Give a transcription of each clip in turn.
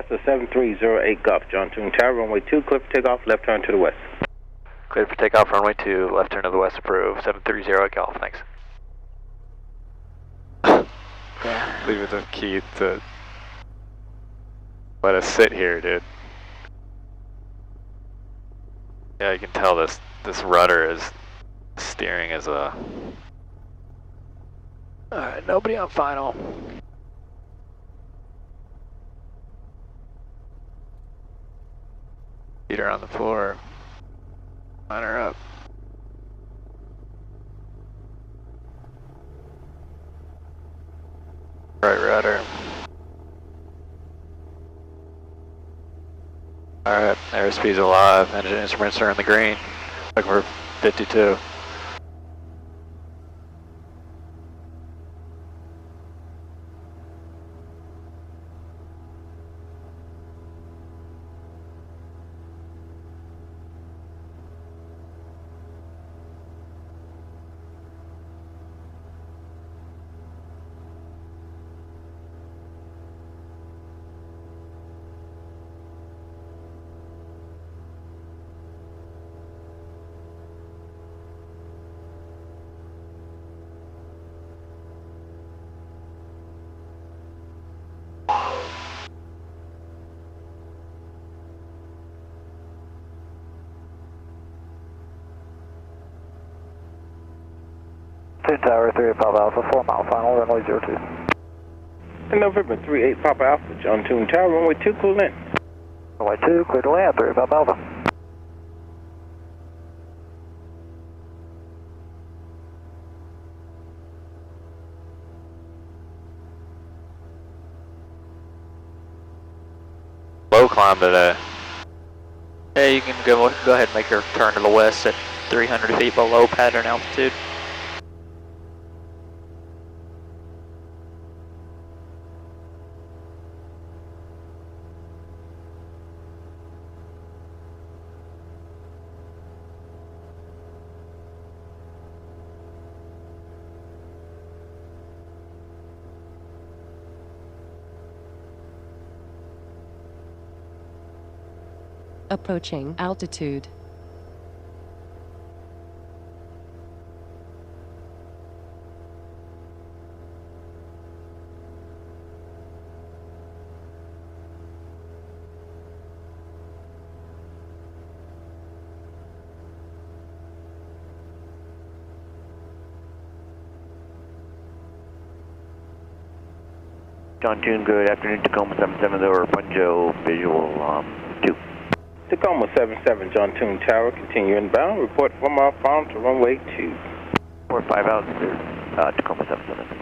Cessna 7308 Golf, John Tune Tower, runway 2, clear for takeoff, left turn to the west. Clear for takeoff, runway 2, left turn to the west, approved. 730 Golf, thanks. Leave it to Keith to let us sit here, dude. Yeah, you can tell this rudder is steering as a... Alright, nobody on final. Feet are on the floor. Line her up. Right rudder. Alright, airspeed's alive. Engine instruments are in the green. Looking for 52. Twin Tower 3 Papa Alpha, 4 mile final, runway 02. And November 38 Papa Alpha, John Tune Tower, runway 2, clear to land. Runway 2, clear to land, 3 Papa Alpha. Low climb today. Yeah, you can go ahead and make your turn to the west at 300 feet below pattern altitude. Approaching altitude. John Tune, good afternoon, Tacoma 77 over Punjo, visual 2. Tacoma 77, John Tune Tower, continue inbound, report 4 mile final to runway 2. 45 out, clear, Tacoma 77.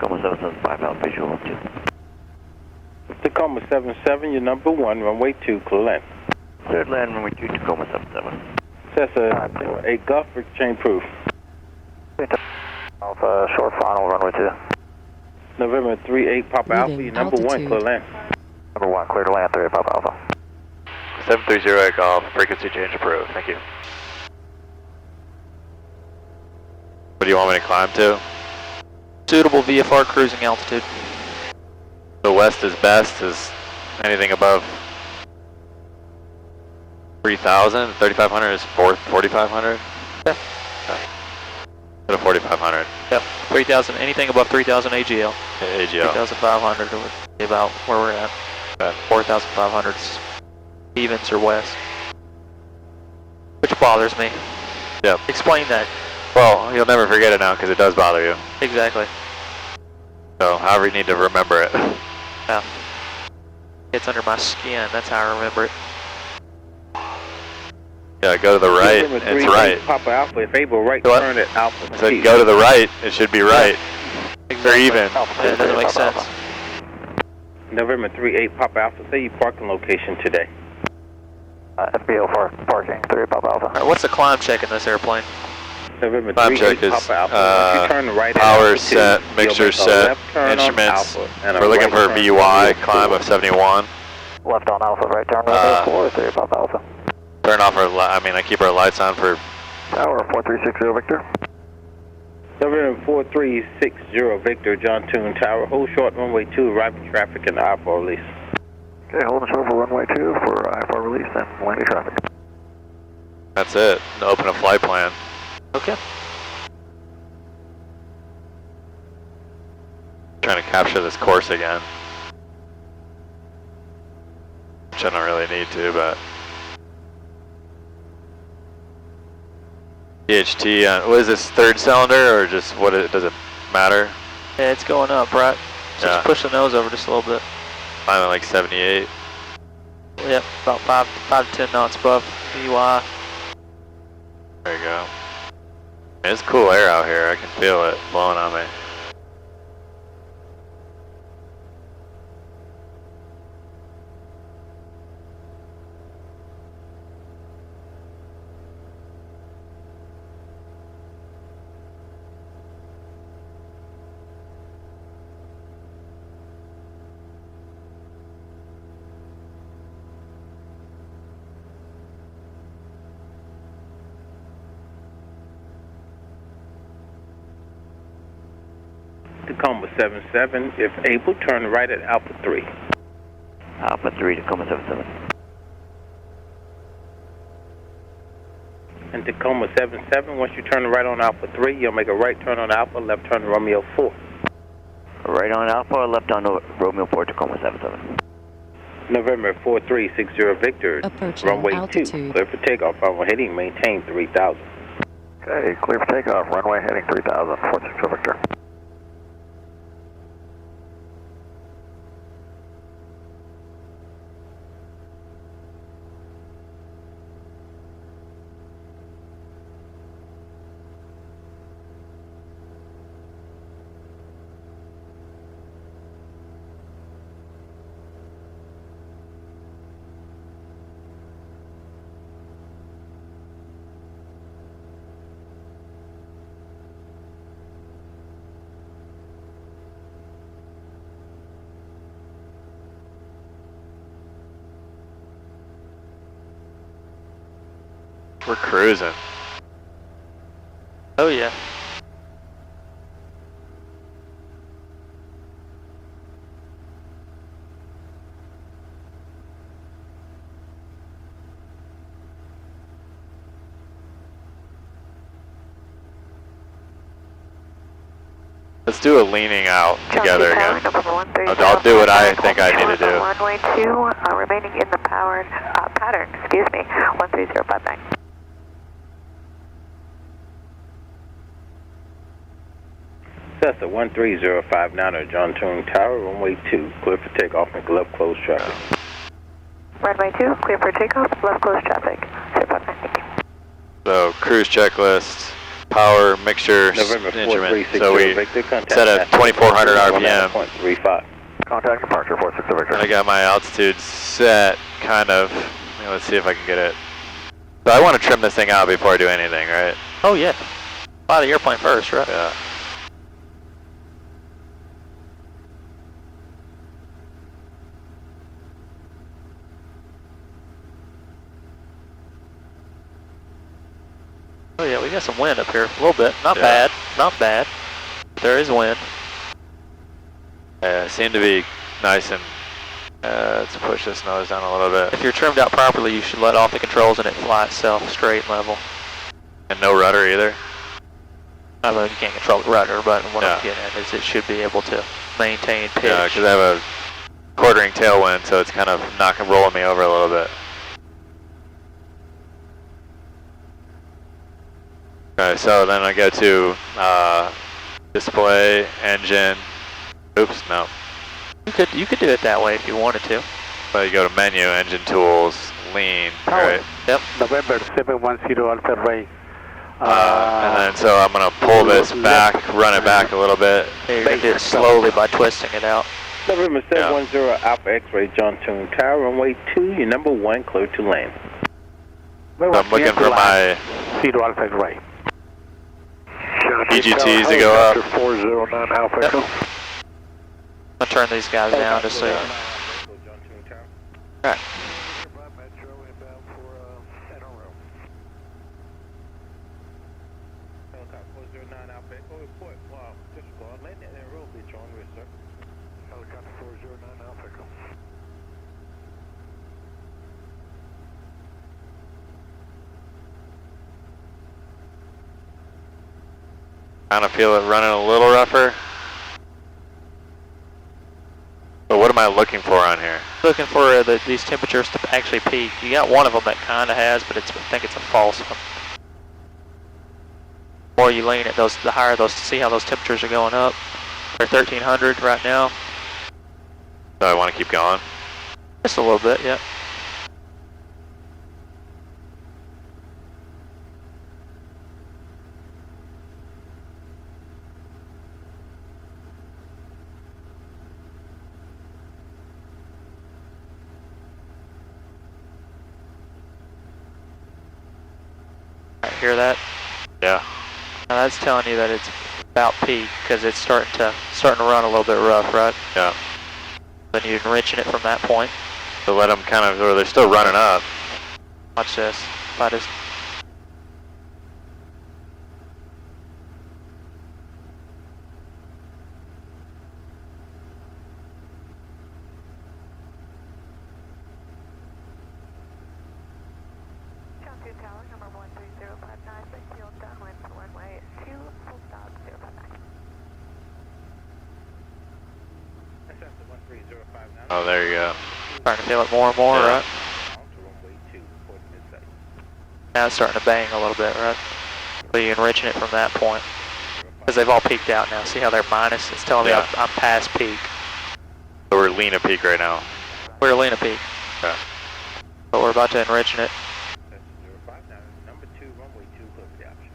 Tacoma 775 out visual 2. Tacoma 77, your number 1, runway 2, clear land. Cleared land, runway 2, Tacoma 77. Cessna 8 Golf, chain proof. Alpha, short final, runway 2. November 38 Papa Alpha, Leaving your number 1, altitude. clear land. Number 1, clear to land, 38 Papa Alpha. 7308 Golf, frequency change approved, thank you. What do you want me to climb to? Suitable VFR cruising altitude. The west is best, is anything above 3,000, 3,500 is 4,500? Yeah. Go to 4,500. Yep. 3,000, anything above 3,000 AGL. AGL. 3,500 would be about where we're at. Okay. 4,500 evens or west. Which bothers me. Yep. Explain that. Well, you'll never forget it now because it does bother you. Exactly. So, however, you need to remember it. Yeah. It's under my skin, that's how I remember it. Yeah, go to the right, November it's 38 right. Papa Alpha, if able, right What? turn at Alpha I said 2. go to the right, it should be right. Or even. That doesn't make sense. November 38 Papa Alpha, say your parking location today. FBO for parking, 3 Papa Alpha. Alright, what's the climb check in this airplane? November Climb 38 check is, Papa Alpha, once you turn right at power Alpha 2, set, you'll mixture make a set, left turn on instruments. Alpha and a We're looking right for a turn VY, on climb of 71. Left on Alpha, right turn runway 4, 3 Papa Alpha. Turn off our, I keep our lights on for Tower 4360 Victor. November 4360 Victor, John Toon Tower, hold short runway 2, arriving traffic in Alpha release. Okay, holding short for runway 2 for IFR release and landing traffic. That's it. Open a flight plan. Okay. Trying to capture this course again. Which I don't really need to, but. DHT on, what is this, third cylinder or just what, does it matter? Yeah, it's going up, right? So Yeah. just push the nose over just a little bit. Climbing like 78. Yep, about 5 to 10 knots above VY. There you go. It's cool air out here. I can feel it blowing on me. Tacoma 77, if able, turn right at Alpha 3. Alpha 3, Tacoma 77. And Tacoma 77, once you turn right on Alpha 3, you'll make a right turn on Alpha, left turn Romeo 4. Right on Alpha, left on Romeo 4, Tacoma 77. November 4360 Victor, Approaching runway altitude. 2, clear for takeoff, runway heading, maintain 3000. Okay, clear for takeoff, runway heading 3000, 460 Victor. We're cruising. Oh yeah. Let's do a leaning out together again. I'll do what I think I need to do. Runway 2, remaining in the powered pattern, 13059. Cessna 13059, John Toon Tower, runway 2, clear for takeoff, make left close traffic. Runway 2, clear for takeoff, left close traffic, 059, thank you. So, cruise checklist, power mixture November instrument. 4360 So we Victor, contact set at 2400 RPM. 9.35. Contact departure 460 Victor. I got my altitude set, kind of. Let's see if I can get it. So I want to trim this thing out before I do anything, right? Oh yeah. Fly the airplane first, right? Yeah. Oh yeah, we got some wind up here, a little bit. Not Yeah. bad, not bad. There is wind. Yeah, it seemed to be nice and, let's push this nose down a little bit. If you're trimmed out properly, you should let off the controls and it fly itself straight and level. And no rudder either? I mean, you can't control the rudder, but what Yeah. I'm getting at is it should be able to maintain pitch. Yeah, because I have a quartering tailwind, so it's kind of rolling me over a little bit. Okay, so then I go to display, engine. Oops, no. You could do it that way if you wanted to. So you go to menu, engine tools, lean, right? Yep. November 710 Alpha Ray. And then so I'm going to pull this back, run it back a little bit. You're going to do it slowly by twisting it out. November 710 Alpha X-ray, John Toon Tower, runway 2, your number 1, clear to land. So I'm looking for my Zero Alpha Ray. EGTs to go up. 409 Alpha Echo. I'll turn these guys down just so you can. Right. Metro inbound for NRO. Helicopter 409 Alpha Echo, report. Wow, just go on, land that in road, bitch, on with, sir. Helicopter 409 Alpha Echo. Kind of feel it running a little rougher. But what am I looking for on here? Looking for these temperatures to actually peak. You got one of them that kind of has, but I think it's a false one. The more you lean it, the higher those. See how those temperatures are going up. They're 1300 right now. So I want to keep going. Just a little bit, yeah. Hear that? Yeah. Now that's telling you that it's about peak because it's starting to run a little bit rough, right? Yeah. Then you're enriching it from that point. So let them kind of, or they're still running up. Watch this. If I just Tower, number 13059, Bakefield, downwind for runway 2, full stop, 059. That's after 13059. Oh, there you go. starting to feel it more and more, Yeah. right? On to runway 2, reporting this site. Now it's starting to bang a little bit, right? But you're enriching it from that point. Because they've all peaked out now. See how they're minus? It's telling me Yeah. I'm past peak. So we're lean at peak right now. We're lean a peak. Okay. But we're about to enrichen it. That's 059, number 2, runway 2, clear for the option.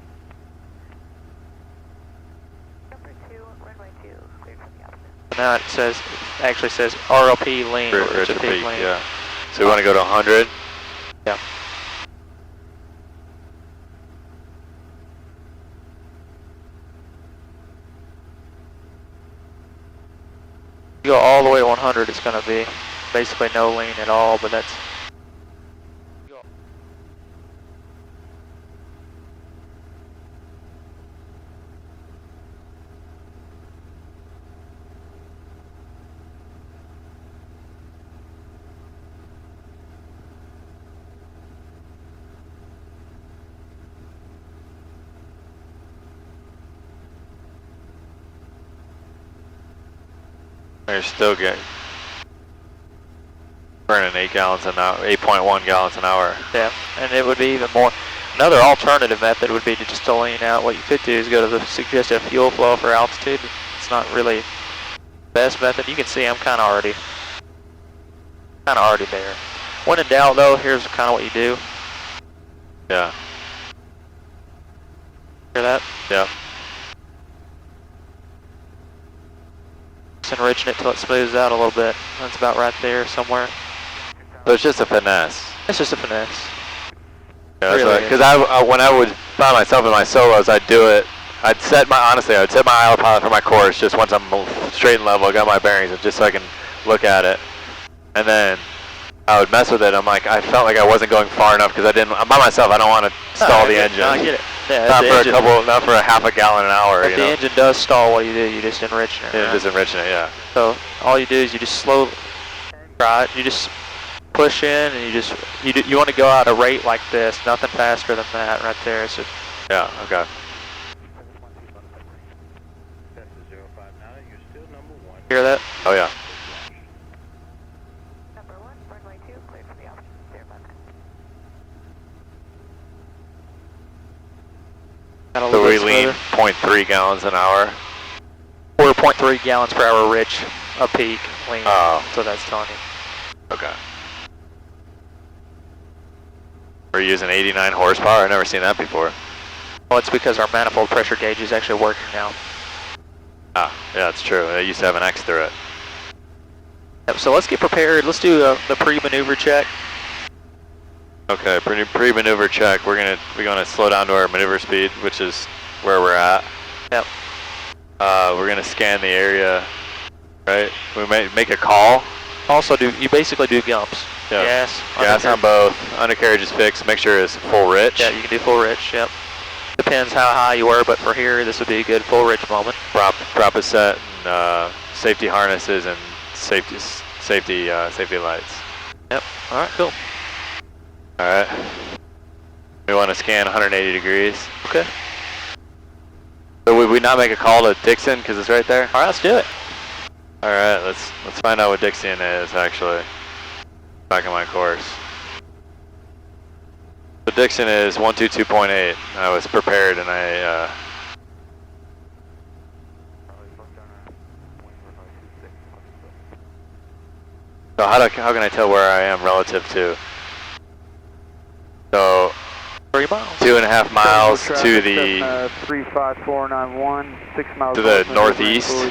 Number 2, runway 2, cleared for the option. Now it says, actually says RLP lean, Rich rich at at peak peak, lean. yeah. So we want to go to 100. Yeah. You go all the way to 100, it's going to be basically no lean at all, but that's... They're still getting burning 8 gallons an hour, 8.1 gallons an hour. Yeah, and it would be even more. Another alternative method would be to just to lean out. What you could do is go to the suggested fuel flow for altitude. It's not really the best method. You can see I'm kind of already there. When in doubt, though, here's kind of what you do. Yeah. Hear that? Yeah. Just enriching it till it smooths out a little bit. That's about right there somewhere. So it's just a finesse. It's just a finesse. Yeah, Really because when I would find myself in my solos, I'd do it. I'd set my autopilot for my course just once I'm straight and level, got my bearings, and just so I can look at it. And then I would mess with it. I felt like I wasn't going far enough because I'm by myself. I don't want to stall the engine. No, I get it. Yeah, Not for a half a gallon an hour. If the engine does stall, what you just enriching it. Yeah, right? just enriching it. Yeah. So all you do is you just slow right. You just push in, and you want to go at a rate like this. Nothing faster than that, right there. So yeah. Okay. hear that? Oh yeah. Number 1, runway 2, cleared for the option 059. Got a So little we bit lean smoother. 0.3 gallons an hour. 4.3 gallons per hour rich a peak lean. Oh. So that's telling you. Okay. We're using 89 horsepower. I've never seen that before. Well, it's because our manifold pressure gauge is actually working now. Ah, yeah, that's true. It used to have an X through it. Yep, so let's get prepared. Let's do the pre-maneuver check. Okay, pre-maneuver check. We're gonna slow down to our maneuver speed, which is where we're at. Yep. We're gonna scan the area. Right. We may make a call. Also, you basically do gumps. Yeah. Gas on both. Undercarriage is fixed. Make sure it's full rich. Yeah, you can do full rich. Yep. Depends how high you were, but for here, this would be a good full rich moment. Prop is set, and safety harnesses and safety lights. Yep. All right. Cool. All right. We want to scan 180 degrees. Okay. So would we not make a call to Dixon because it's right there? All right. Let's do it. All right. Let's find out what Dixon is actually. Back in my course. So Dixon is 122.8. I was prepared and I. So how can I tell where I am relative to? So 3 miles. 2.5 miles to the 35491, 6 miles to the northeast.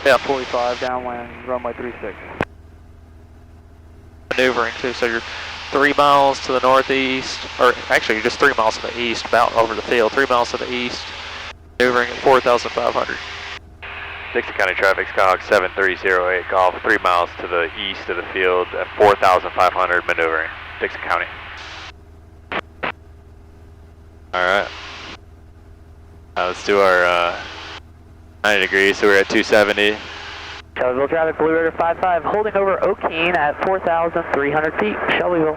Yeah. 45 downwind, runway 36. Maneuvering too. So you're 3 miles to the northeast, or actually you're just 3 miles to the east, about over the field. 3 miles to the east, maneuvering at 4,500. Dixon County traffic, Skyhawk 7308 Golf, 3 miles to the east of the field at 4,500 maneuvering. Dixon County. Alright. Let's do our 90 degrees, so we're at 270. Shelbyville traffic, Blue Rider 55, holding over O'Keene at 4,300 feet, Shelbyville.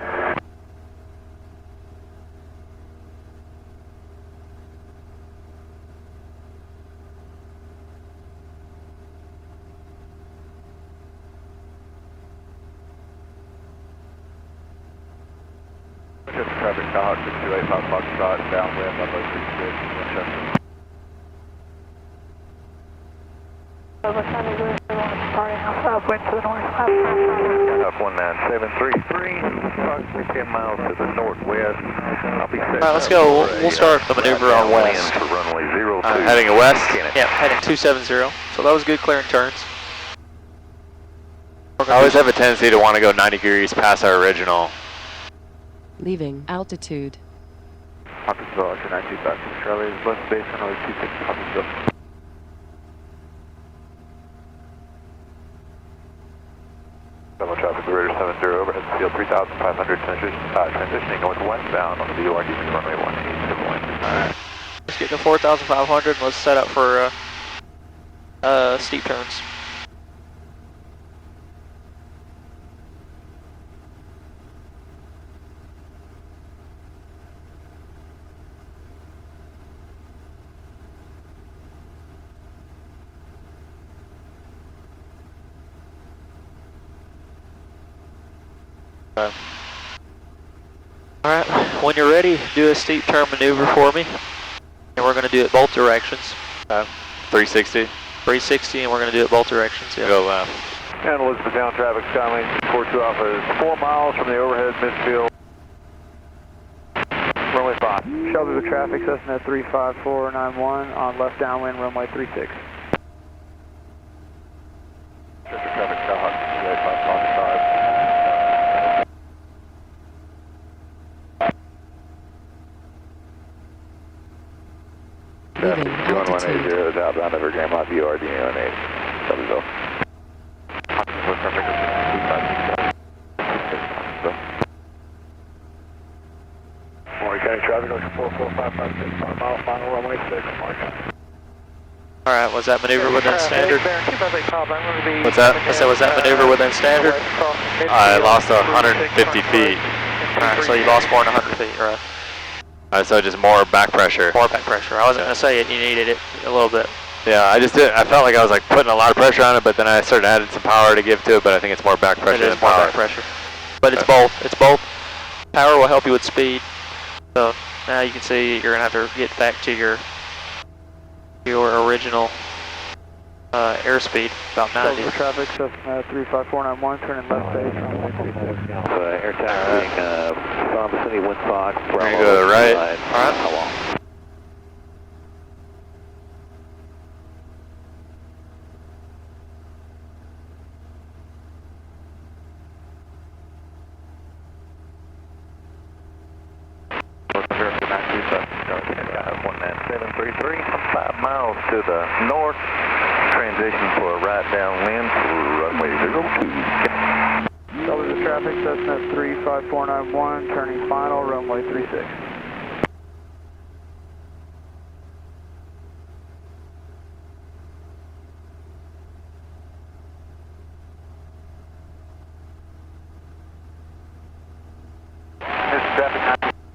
Traffic, Skyhawk 6285 Foxtrot, downwind, runway 36, Winchester. Upwind to the north. Up 19733, approximately 10 miles to the northwest. I'll be set. All right, let's go. We'll start the maneuver on west. For runway 02. Heading west? Yeah, heading 270. So that was good clearing turns. I always have a tendency to want to go 90 degrees past our original. Leaving altitude. Hawkinsville, Archer 9256 Charlie, bus base runway 26, Hawkinsville. Shelbyville traffic, Blue Rider 70, overhead field 3,500, transitioning northwestbound on the VOR, keeping runway 18 civil wind. Alright. Let's get to 4,500 and let's set up for steep turns. Alright, when you're ready, do a steep turn maneuver for me. And we're going to do it both directions. 360. 360, and we're going to do it both directions. Yeah. Go left. And Elizabeth down traffic, Skylane 42 Alpha is 4 miles from the overhead midfield. runway 5. Shelby with traffic, Cessna 35491 on left downwind, runway 36. Traffic, Skyhawk, 555. Leaving altitude. Outbound over Grand Lot VOR DMA 8, Shelbyville. Maury County traffic, looking 44556, 5 mile final runway 6, Maury County. Alright, was that maneuver within standard? What's that? I said, was that maneuver within standard? I lost 150 feet. Alright, so you lost more than 100 feet, right? So just more back pressure. More back pressure. I wasn't going to say it, you needed it a little bit. Yeah, I just did. I felt like I was like putting a lot of pressure on it, but then I started adding some power to give to it. But I think it's more back pressure It than is more power. back pressure. But it's both. It's both. Power will help you with speed. So now you can see you're going to have to get back to your original airspeed, about 90. Shelby with traffic, Cessna 35491, turning left base, runway 36. Air taxiing, Farm Vicinity, Windsock, We're gonna go to the right. Alright. How long? To the north, transition for a right downwind for runway 02. Shelby with traffic, Cessna 35491, turning final, runway 36.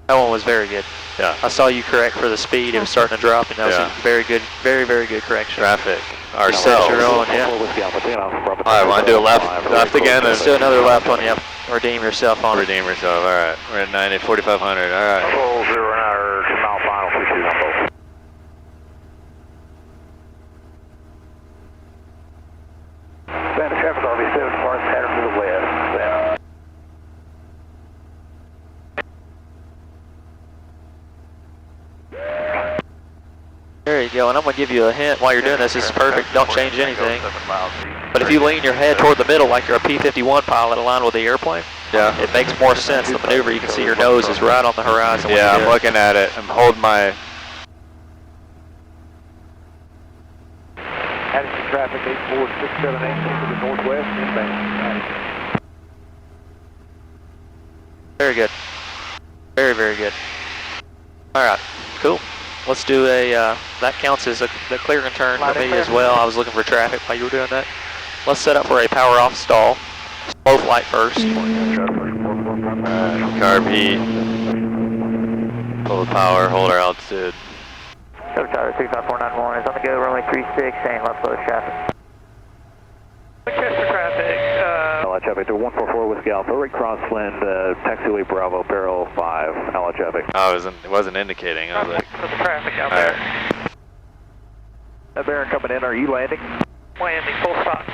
That one was very good. Yeah. I saw you correct for the speed. It was starting to drop, and that was a very good, very good correction. Traffic. You set your own, yeah. Alright, want to do a left again? Let's do another lap on you. Redeem yourself on it. Redeem yourself. Alright, we're at 90, 4500. Alright. Full 0 an hour, 2 mile final, 2 shoes on both. Standard traffic, RV7, far pattern to the west. There you go, and I'm going to give you a hint while you're doing this. This is perfect. Don't change anything. But if you lean your head toward the middle like you're a P-51 pilot aligned with the airplane, it makes more sense. The maneuver, you can see your nose is right on the horizon. Yeah, I'm looking at it. I'm holding my... Addison traffic 84678 to the northwest, inbound. Very good. Very good. Alright, cool. Let's do a, that counts as a clear and turn for me as well. I was looking for traffic while you were doing that. Let's set up for a power off stall. Slow flight first. Carb heat. Full power, hold our altitude. Tower 35491 is on the go, runway 36, saying left close traffic. Winchester traffic, Allied traffic to 144 Whiskey Alpha, right crosswind, taxiway Bravo, barrel 5, Allied traffic. Oh, it wasn't indicating. I was like... for the traffic out Alright. there. Baron coming in, are you landing? Landing, full stop.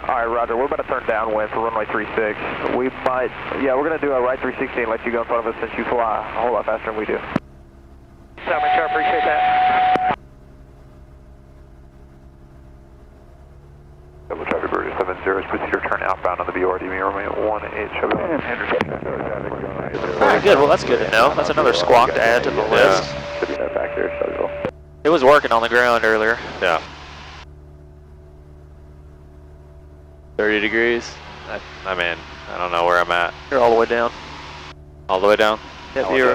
Alright, Roger, we're about to turn downwind for runway 36. We might, yeah, we're going to do a right 360 and let you go in front of us since you fly a whole lot faster than we do. Salmon, sure, appreciate that. Double traffic, British 70, proceed your turn outbound on the VOR DMA runway 18, Shelbyville. Very good. Well, that's good to know. That's another squawk to add to the list. Should be no factor, Shelbyville. It was working on the ground earlier. Yeah. 30 degrees. I mean, I don't know where I'm at. You're all the way down. All the way down? Yep, you're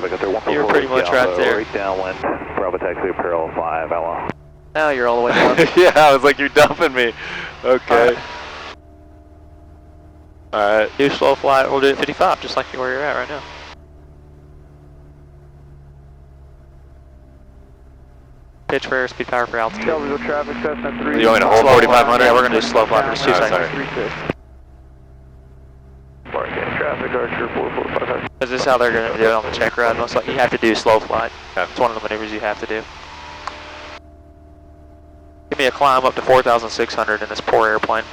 pretty much right there. Right downwind, Bravo taxi, parallel 5, LO. Now you're all the way down. Yeah, I was like, you're dumping me. Okay. Alright. Do slow flight. We'll do it 55, just like where you're at right now. Pitch for airspeed, power for altitude. Shelby with traffic, Cessna 3. You want me to hold 4500? Yeah, we're going to do slow flight for just 2 Alright, seconds. sorry. Traffic, Archer 445. Because this is how they're going to do it on the check ride. Most likely, you have to do slow flight. Okay. It's one of the maneuvers you have to do. Give me a climb up to 4,600 in this poor airplane.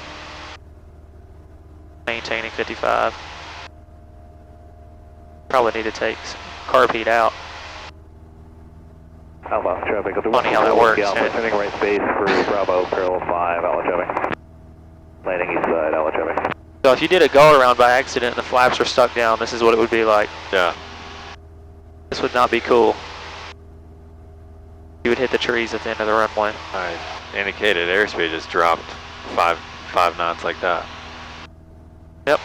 Maintaining 55. Probably need to take carb heat out. Outbound traffic. Funny how that works. Turning right base for Bravo, parallel 5, outbound traffic. Landing east side, outbound traffic. So if you did a go around by accident and the flaps are stuck down, this is what it would be like. Yeah. This would not be cool. You would hit the trees at the end of the runway. Alright, indicated airspeed just dropped 5 knots like that. Yep.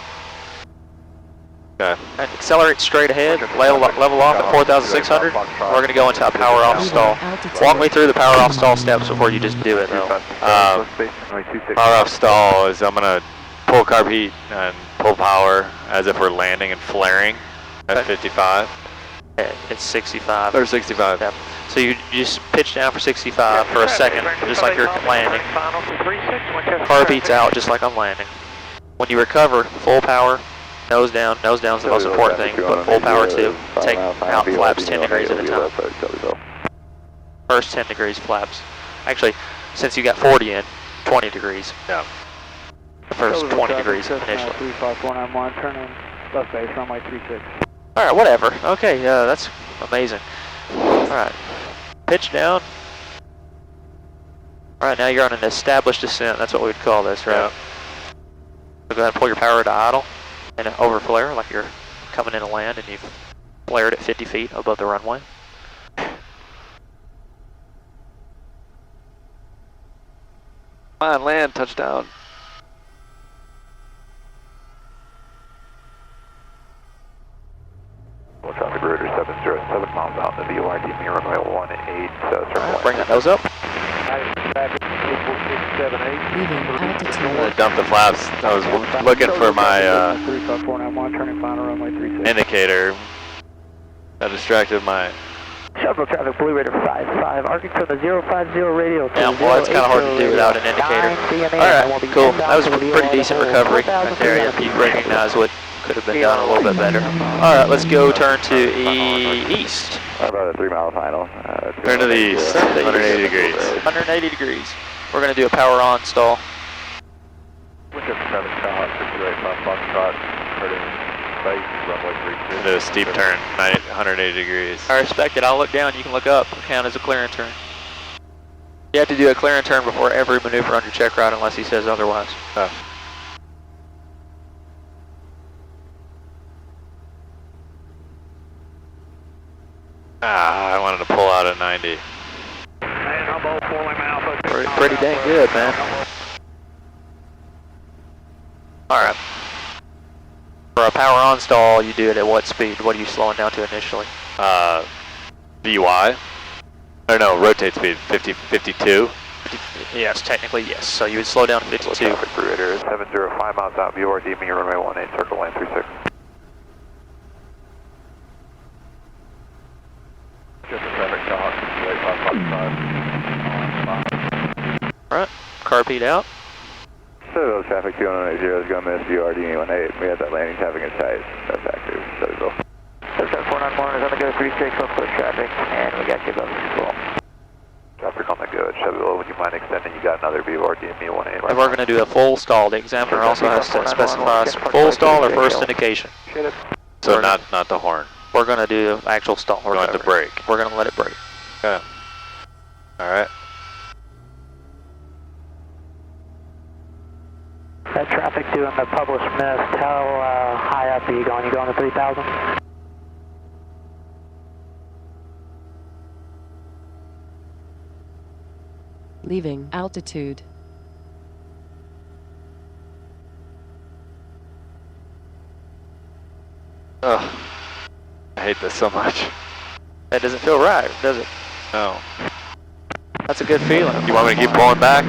Okay. And accelerate straight ahead, level off at 4,600. We're going to go into a power off stall. Walk me through the power off stall steps before you just do it though. Power off stall is I'm going to pull carb heat and pull power as if we're landing and flaring at 55. It's 65. Or 65. Yep. So you just pitch down for 65 for a second, just like you're landing. Carb heat's out just like I'm landing. When you recover, full power, nose down. Nose down is the most important thing, but full power too. Take out flaps 10 degrees at a time. First 10 degrees flaps. Actually, since you got 40 in, 20 degrees. Yeah. The first 20 degrees initially. 35491, turn in left base, runway 36. Alright, whatever. Okay, that's amazing. Alright. Pitch down. Alright, now you're on an established descent. That's what we would call this, right? Yeah. So go ahead and pull your power to idle and over flare like you're coming in to land and you've flared at 50 feet above the runway. Come on, land, touchdown. Traffic Rotor 707 miles out to the URD, runway 18, Alright, bring that nose up. Leaving I'm gonna altitude. dump the flaps. I was looking for my 35491, turning final runway 36. indicator. That distracted my... Shuttle traffic, Blue Raider 55, arcing from the 050 radio. Yeah, well, it's kind of hard to do without an indicator. Alright, cool. That was a pretty decent recovery right there. You recognize what could have been done a little bit better. Alright, let's go turn to east. About a 3 mile final. Turn to the east, 180 degrees. 180 degrees. We're going to do a power on stall. Winchester traffic, Skyhawk 628 Foxtrot, heading base, runway 36. Do a steep turn, 180 degrees. I respect it. I'll look down. You can look up. It'll count as a clearing turn. You have to do a clearing turn before every maneuver on your check ride unless he says otherwise. Oh. I wanted to pull out at 90. Pretty dang good, man. Alright. For a power on stall, you do it at what speed? What are you slowing down to initially? VY? Or no, rotate speed, 52. Yes, technically yes. So you would slow down to 52. Traffic Rotor 705 miles out, URD, runway 18, circle land 36. Traffic, Skyhawk 628 Alright, carb heat out. So traffic 280 is going to miss URD 18. We have that landing traffic in sight. That's active. So go. 491 is on the go 36 on foot traffic, and we got you above control. Traffic on the go at Chevrolet. Would you mind extending? You got another URD 18 right And we're going to do a full stall. The examiner also has to specify full stall or first indication. So not the horn. We're going to do actual stall. We're going to break. We're going to let it break. Okay. Alright. That traffic doing the published mist, how high up are you going? You going to 3,000? Leaving altitude. Ugh. I hate this so much. That doesn't feel right, does it? No. That's a good feeling. You want me to keep pulling back?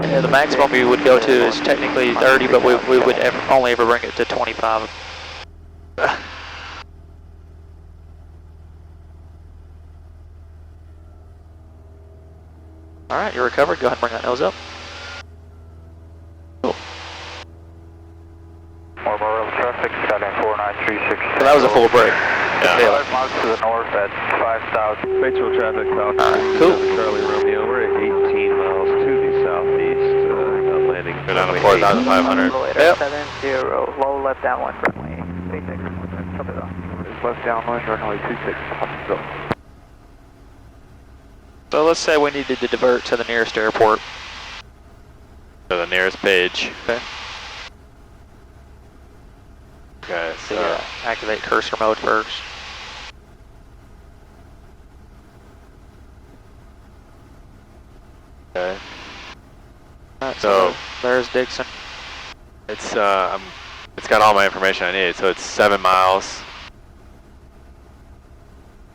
Yeah, the maximum we would go to is technically 30, but we would only ever bring it to 25. Alright, you're recovered. Go ahead and bring that nose up. Cool. Marlboro traffic, Skyline 4936. So that was a full break. Yeah. 5 miles to the north at 5,000. Facial traffic south. Cool. Charlie Romeo, we're at 18 miles to the southeast. Landing. Go down to 4,500. Yep. 70, low left downwind runway 86. northwest downwind, runway 26, go. So let's say we needed to divert to the nearest airport. To the nearest page. Okay. Okay, So so activate cursor mode first. okay. Alright, So- there's Dixon. It's it's got all my information I need. So it's 7 miles.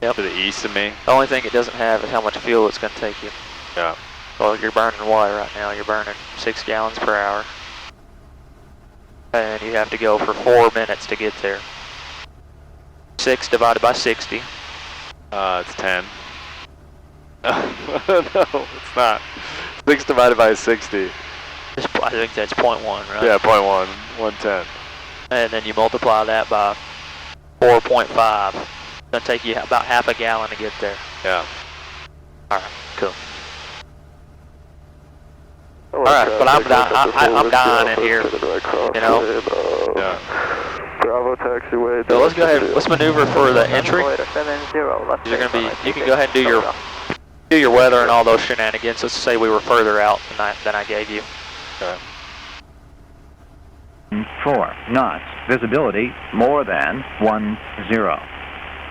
Yep. To the east of me. The only thing it doesn't have is how much fuel it's going to take you. Yeah. Well, you're burning what right now? You're burning 6 gallons per hour. And you have to go for 4 minutes to get there. 6 divided by 60. It's 10. No, it's not. 6 divided by 60. I think that's 0.1, right? Yeah, 0.1, 110. And then you multiply that by 4.5. It's going to take you about half a gallon to get there. Yeah. Alright, cool. Alright, but I'm dying in here, you know? Yeah. Bravo taxiway. So let's go ahead, let's maneuver for the entry. You're You're going to be, you can go ahead and do your weather and all those shenanigans. Let's say we were further out than I gave you. Okay. 4 knots. Visibility more than 10.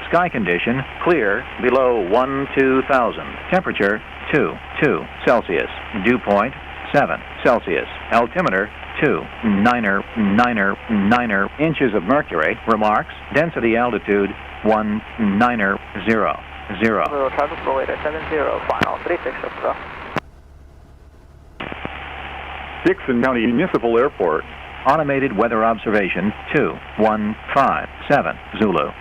Sky condition clear below 12,000. Temperature 2 Celsius. Dew point 7 Celsius. Altimeter 2 inches of mercury. Remarks density altitude 190. Traffic for later 70, final 36, go. Dixon County Municipal Airport. Automated weather observation 2157 Zulu.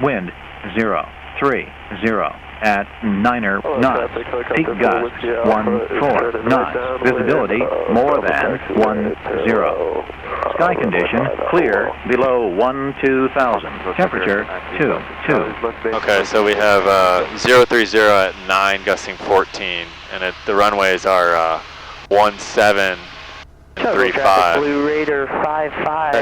Wind 030 at 9 knots. Peak gust 14 knots. Visibility more than 10. Sky condition clear below 12,000. Temperature 2. Okay, so we have 030 at 9, gusting 14, and the runways are 17 and 35. Blue Raider 55.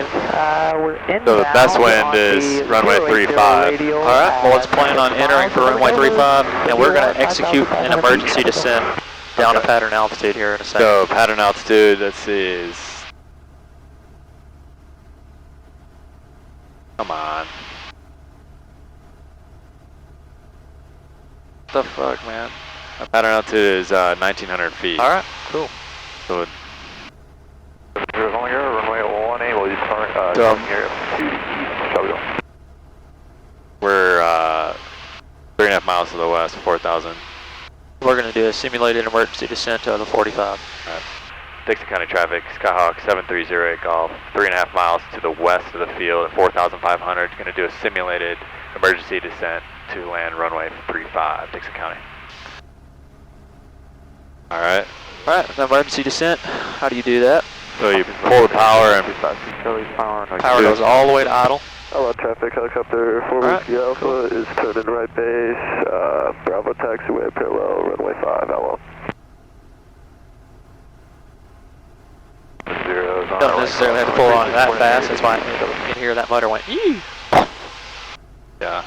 We're inbound. So the best wind is runway 35. Alright, well let's plan on entering for runway 35, and we're going to execute an emergency descent down to pattern altitude here in a second. So pattern altitude, let's see, is... Come on. What the fuck, man? Pattern altitude is 1,900 feet. Alright, cool. So Runway 18, will you turn here to the east, shall we go? we're 3.5 miles to the west, 4,000. We're going to do a simulated emergency descent to the 45. Dixon County traffic, Skyhawk 7308 Golf, 3.5 miles to the west of the field at 4,500. Going to do a simulated emergency descent to land runway 35, Dixon County. Alright. Alright, the emergency descent, how do you do that? So you pull the power and Power goes all the way to idle. Hello, traffic helicopter 4 Whiskey Alpha is turning right base, Bravo taxiway parallel, runway 5, hello. Don't necessarily have to pull on it that fast, that's why you can hear that motor went, yee! yeah.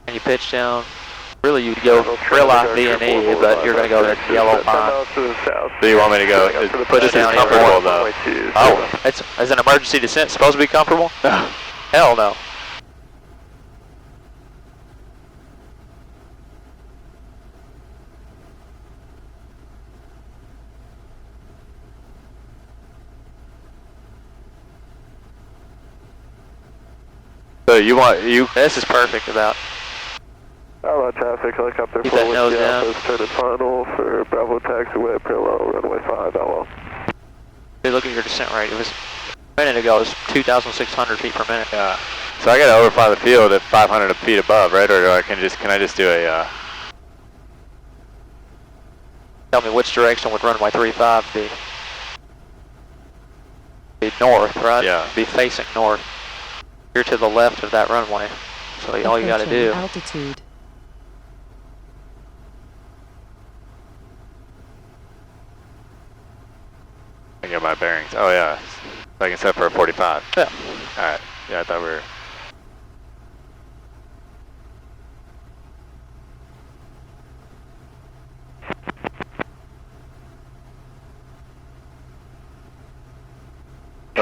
And you pitch down. Really, you'd go real life D&E, but you're going to go to yellow pine. So you want me to go? Put it down comfortable though. Oh, it's as an emergency descent supposed to be comfortable? No. Hell no. So you This is perfect about. Hello, traffic helicopter Keep 4 that nose Whiskey down. Alpha is turning final for Bravo taxiway parallel, runway 5, hello. Hey, look at your descent rate. It was a minute ago. It was 2,600 feet per minute. Yeah. So I got to overfly the field at 500 feet above, right? Or can I just do a? Tell me which direction would runway 35 be? Be north, right? Yeah. Be facing north. You're to the left of that runway. So all you got to do. Altitude. I get my bearings. Oh yeah. So I can set for a 45. Yeah. All right. Yeah, I thought we were.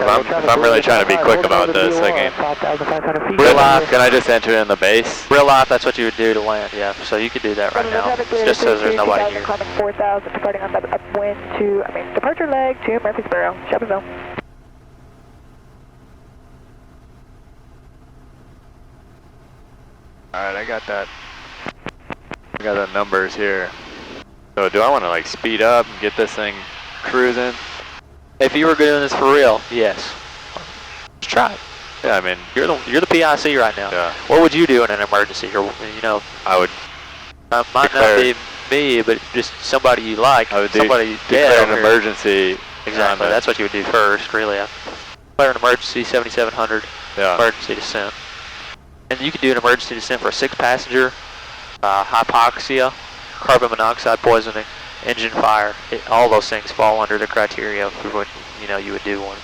If I'm really trying to be quick about this, I can. 5,500 feet. Real life, can I just enter in the base? Real life, that's what you would do to land, yeah. So you could do that right now. It just says there's nobody here. Climbing 4,000, departing on the upwind to, departure leg to Murfreesboro, Shelbyville. Alright, I got that. I got the numbers here. So do I want to like speed up and get this thing cruising? If you were doing this for real, yes. Just try it. Yeah, I mean, You're the PIC right now. yeah, What would you do in an emergency? Or, I would might not be me, but just somebody you like. I would somebody declare dead an over here. emergency. Exactly. That's what you would do first, really. Declare an emergency, 7700 Yeah. emergency descent. And you could do an emergency descent for a 6-passenger, hypoxia, carbon monoxide poisoning, engine fire. All those things fall under the criteria for what you would do one.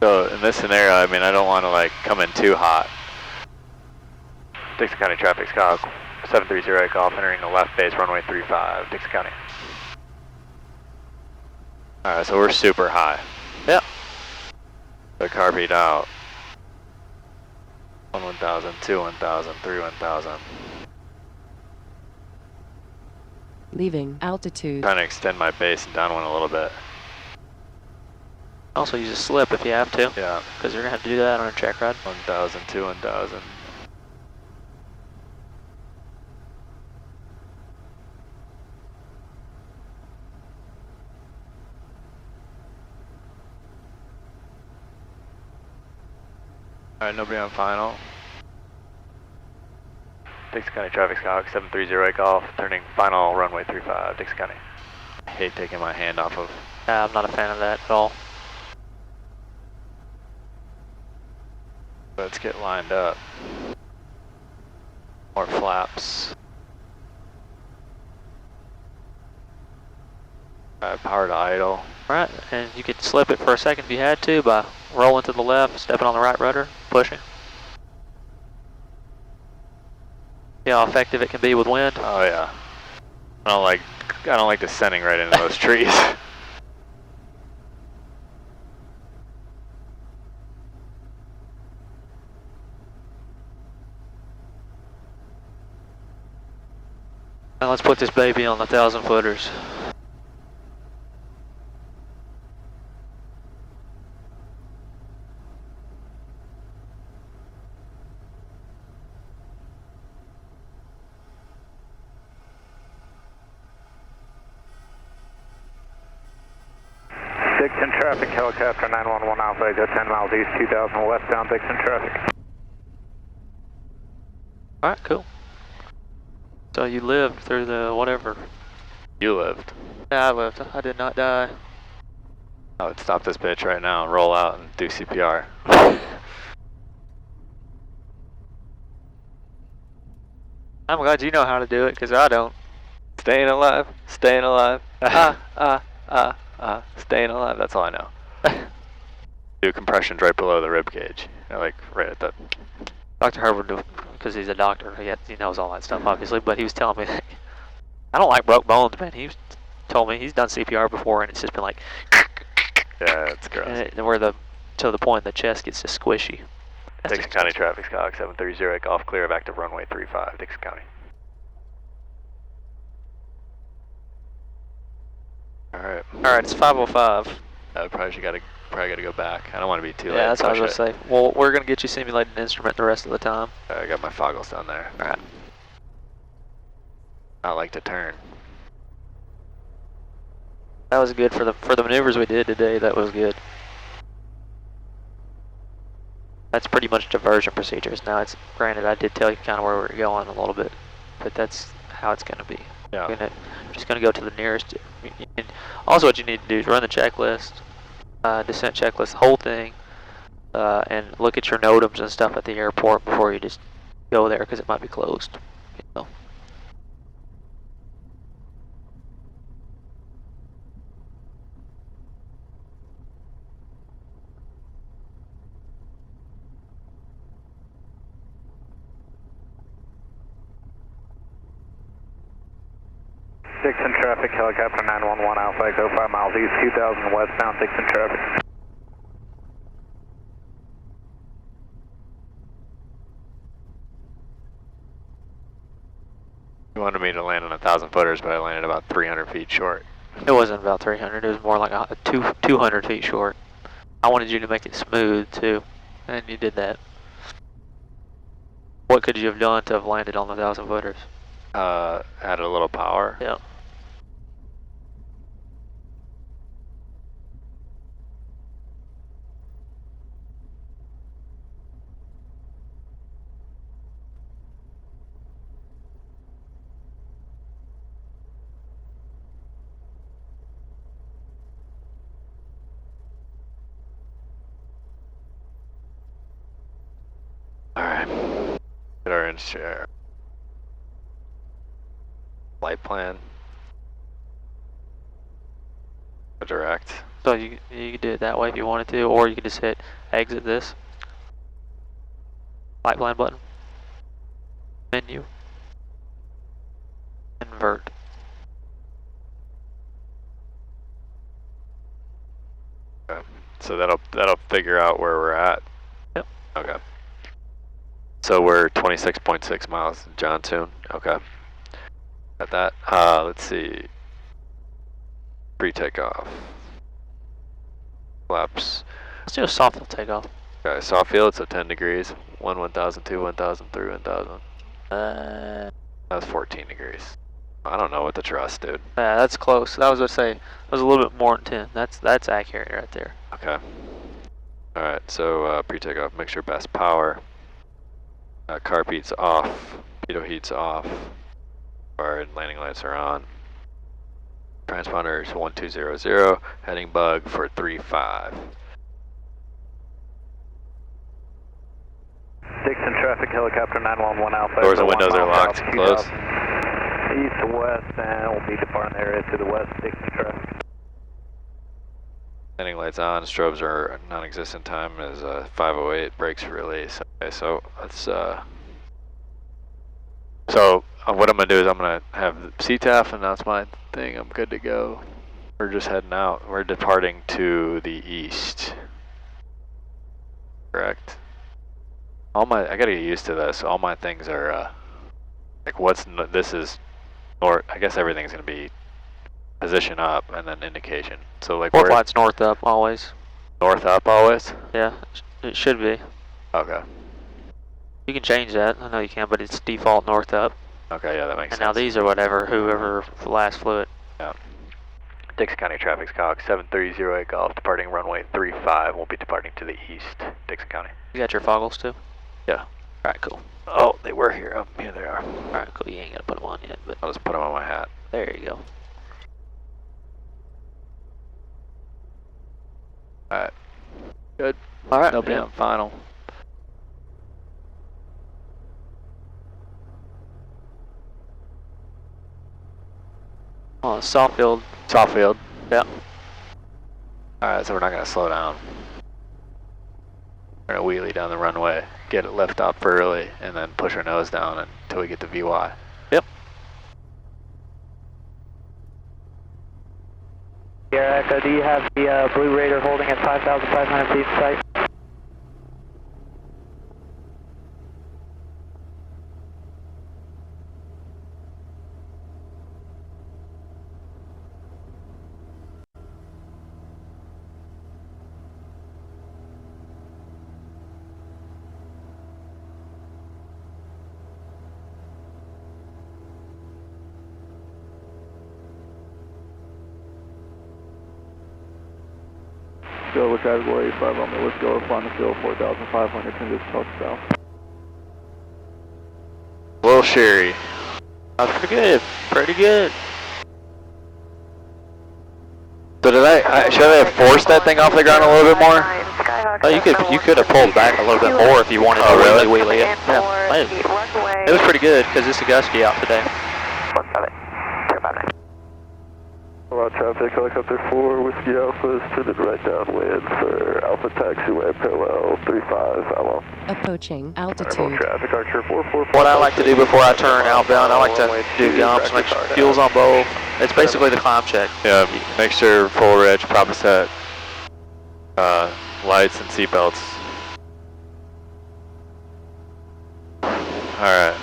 So in this scenario, I mean, I don't want to like come in too hot. Dixon County traffic, Skyhawk 730 golf, entering the left base, runway 35, Dixon County. Alright, so we're super high. Yep. The car beat out. 1 1000, 2 1000, 3 1000. Leaving altitude. Trying to extend my base and downwind a little bit. Also use a slip if you have to. Yeah. Because you're going to have to do that on a check ride. 1000, 2 1000. Alright, nobody on final. Dixon County traffic, Skyhawk 730 golf, turning final runway 35, Dixon County. I hate taking my hand off of. I'm not a fan of that at all. Let's get lined up. More flaps. Alright, power to idle. Alright, and you could slip it for a second if you had to by rolling to the left, stepping on the right rudder, pushing. See how effective it can be with wind? Oh yeah. I don't like descending right into those trees. Now let's put this baby on the 1,000-footers. Dixon traffic, helicopter 911 Alpha, go 10 miles east, 2000 westbound Dixon traffic. Alright, cool. So you lived through the whatever. You lived. Yeah, I lived. I did not die. I would stop this bitch right now and roll out and do CPR. I'm glad you know how to do it, because I don't. Staying alive, staying alive. Staying alive, that's all I know. Do compressions right below the rib cage. Like right at the. Dr. Herbert, because he's a doctor, he knows all that stuff, obviously, but he was telling me that I don't like broke bones, man. He told me he's done CPR before, and it's just been like. Yeah, it's gross. And where to the point the chest gets just squishy. Dixon County traffic, Skyhawk 730 golf, clear of active runway 35, Dixon County. Alright. Alright, it's 5:05. I probably gotta go back. I don't want to be too late. Yeah, that's what I was going to say. Well, we're going to get you simulating an instrument the rest of the time. I got my foggles down there. Alright. I like to turn. That was good for the maneuvers we did today. That was good. That's pretty much diversion procedures. Now, it's granted I did tell you kind of where we were going a little bit, but that's how it's going to be. Yeah. We're just going to go to the nearest. And also, what you need to do is run the checklist, descent checklist, the whole thing, and look at your NOTAMs and stuff at the airport before you just go there, because it might be closed. You know? Dixon traffic, helicopter 911 Alpha Echo 5 miles east, 2000 westbound, Dixon traffic. You wanted me to land on 1,000 footers, but I landed about 300 feet short. It wasn't about 300, it was more like 200 feet short. I wanted you to make it smooth too, and you did that. What could you have done to have landed on the 1,000 footers? Added a little power. Yeah. Alright. Get our flight plan. Direct. So you could do it that way if you wanted to, or you could just hit exit this. Flight plan button. Menu. Invert. Okay. So that'll figure out where we're at. Yep. Okay. So we're 26.6 miles in Johnstown. Okay. Got that. Let's see. Pre-takeoff. Flaps. Let's do a soft field takeoff. Okay, soft field, so 10 degrees. 1,000, 2, 1,000, 3, 1,000. That's 14 degrees. I don't know what to trust, dude. Yeah, that's close. That was what I say. It was a little bit more than 10. That's accurate right there. Okay. Alright, so pre-takeoff, make sure best power. Carb heat's off. Pitot heat's off. Our landing lights are on. Transponder is 1200. Heading bug for 35. Dixon traffic, helicopter 911 Alpha. Doors and windows are locked. Close. East to west, and we'll be departing the area to the west. Dixon traffic. Landing lights on. Strobes are non-existent. Time is 5:08. Brakes release. Okay, so let's. So what I'm gonna do is I'm gonna have CTAF announce my thing. I'm good to go. We're just heading out. We're departing to the east. Correct. I gotta get used to this. All my things are like this is north. I guess everything's gonna be position up and then indication. So like Port light's north up always. North up always? Yeah, it should be. Okay. You can change that. I know you can, but it's default north up. Okay, yeah, that makes sense. And now these are whoever last flew it. Yeah. Dixon County traffic, Skyhawk 7308 Golf, departing runway 35. We'll be departing to the east, Dixon County. You got your foggles too? Yeah. Alright, cool. Oh, they were here. Oh, here they are. Alright, cool. You ain't gotta put them on yet, but I'll just put them on my hat. there you go. Alright. Good. Alright. They'll be on final. Oh, soft field. Soft field. Yeah. Alright, so we're not going to slow down. We're going to wheelie down the runway, get it lift off early, and then push our nose down until we get to VY. Yep. Sierra Echo, do you have the Blue Raider holding at 5,500 feet in sight? Go with category 85 on me. Let's go find the field 4,500 and just talk south. Little Sherry. That's pretty good. Pretty good. So should I have forced that thing off the ground a little bit more? Oh, you could have pulled back a little bit more if you wanted to really wheelie it. Yeah, it was pretty good because it's a gusty out today. Hello, traffic, helicopter 4, Whiskey Alpha is turning right downwind for Alpha taxiway parallel 35, hello. Approaching altitude. Alright, traffic, Archer 44. What I like to do before I turn outbound, I like to do gumps, make sure fuel's on both. It's basically the climb check. Yeah, make sure full rich, proper set, lights and seatbelts. Alright.